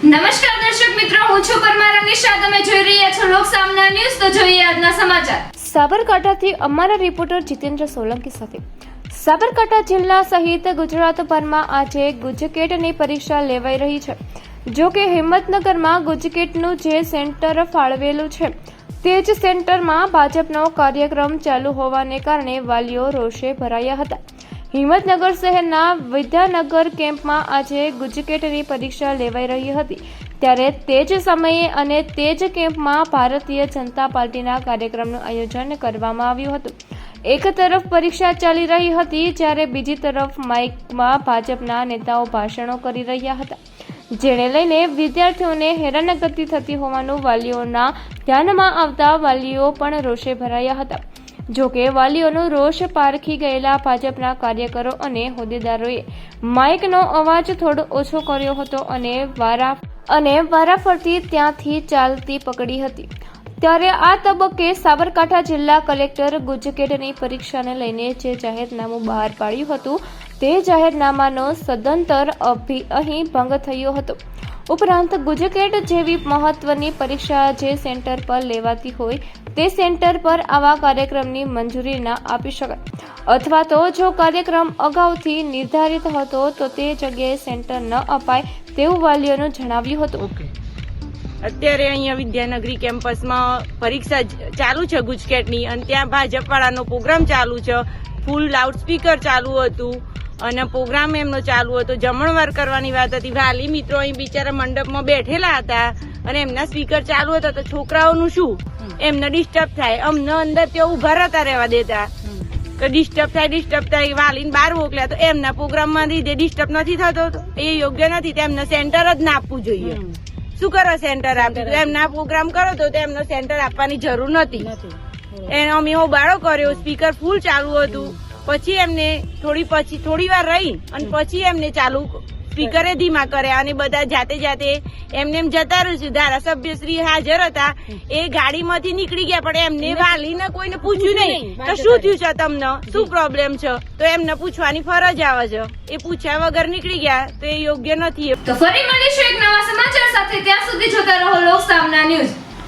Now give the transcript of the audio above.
નમસ્કાર દર્શક મિત્રો, હું છું પરમાર અનિશા. તમે જોઈ રહ્યા છો લોક સામના ન્યૂઝ. તો જોઈએ આજના સમાચાર. સાબરકાંઠાથી અમારા રિપોર્ટર જીતેન્દ્ર સોલંકી સાથે. સાબરકાંઠા જિલ્લા સહિત ગુજરાતભરમાં આજે ગુજકેટની પરીક્ષા લેવાઈ રહી છે. જો કે હિંમતનગરમાં ગુજકેટનું જે સેન્ટર ફાળવેલું છે તે જ સેન્ટરમાં ભાજપનો કાર્યક્રમ ચાલુ હોવાને કારણે વાલીઓ રોષે ભરાયા હતા. હિંમતનગર શહેરના વિદ્યાનગર કેમ્પમાં આજે ગુજકેટની પરીક્ષા લેવાઈ રહી હતી. ત્યારે તે જ સમયે અને તે જ કેમ્પમાં ભારતીય જનતા પાર્ટીના કાર્યક્રમનું આયોજન કરવામાં આવ્યું હતું. એક તરફ પરીક્ષા ચાલી રહી હતી, જ્યારે બીજી તરફ માઇકમાં ભાજપના નેતાઓ ભાષણો કરી રહ્યા હતા, જેને લઈને વિદ્યાર્થીઓને હેરાનગતિ થતી હોવાનું વાલીઓના ધ્યાનમાં આવતા વાલીઓ પણ રોષે ભરાયા હતા. જો કે વાલીઓનો રોષ પારખી ગયેલા ભાજપના કાર્યકરો અને હોદ્દેદારોએ માઇકનો અવાજ થોડો ઓછો કર્યો હતો અને વારાફરતી ત્યાંથી ચાલતી પકડી હતી. ત્યારે આ તબક્કે સાબરકાંઠા જિલ્લા કલેક્ટર ગુજકેટની પરીક્ષાને લઈને જે જાહેરનામું બહાર પાડ્યું હતું તે જાહેરનામાનો સદંતર અહીં ભંગ થયો હતો. ઉપરાંત ગુજકેટ જેવી મહત્વની પરીક્ષા જે સેન્ટર પર લેવાતી હોય તે સેન્ટર પર આવા કાર્યક્રમની મંજૂરી ના આપી શકાય, અથવા તો જો કાર્યક્રમ અગાઉથી નિર્ધારિત હતો તો તે જગ્યાએ સેન્ટર ન અપાય તેવું વાલીઓનું જણાવ્યું હતું. અત્યારે અહીંયા વિદ્યાનગરી કેમ્પસમાં પરીક્ષા ચાલુ છે ગુજકેટની, અને ત્યાં ભાજપ વાળાનો પ્રોગ્રામ ચાલુ છે. ફૂલ લાઉડસ્પીકર ચાલુ હતું અને પ્રોગ્રામ એમનો ચાલુ હતો. જમણવાર કરવાની વાત હતી. વાલી મિત્રો અહીં બિચારા મંડપમાં બેઠેલા હતા અને એમના સ્પીકર ચાલુ હતા, તો છોકરાઓનું શું, એમને ડિસ્ટર્બ થાય. અમને અંદર ત્યાં ઉભા રહેતા રહેવા દેતા, તો ડિસ્ટર્બ થાય. વાલીને બહાર મોકલ્યા તો એમના પ્રોગ્રામમાં લીધે ડિસ્ટર્બ નથી થતો, એ યોગ્ય નથી. તેમને સેન્ટર જ ના આપવું જોઈએ. શું કરો સેન્ટર આપ્યું? એમના પ્રોગ્રામ કરો તો એમને સેન્ટર આપવાની જરૂર નથી. અમે હોબાળો કર્યો, સ્પીકર ફૂલ ચાલુ હતું. પછી એમને થોડી વાર રહી અને પછી એમને ચાલુ સ્પીકરે ધીમા કર્યા અને બધા જાતે એમને એમ જતા રહ્યું છે. ધારાસભ્ય શ્રી હાજર હતા, એ ગાડીમાંથી નીકળી ગયા, પણ એમને વાલીને કોઈને પૂછ્યું નહીં તો શું થયું છે, તમને શું પ્રોબ્લેમ છે, તો એમને પૂછવાની ફરજ આવે છે. એ પૂછ્યા વગર નીકળી ગયા તો એ યોગ્ય નથી. તો ફરી મળીશું એક નવા સમાચાર સાથે. ત્યાં સુધી જોતા રહો લોક સામના ન્યૂઝ.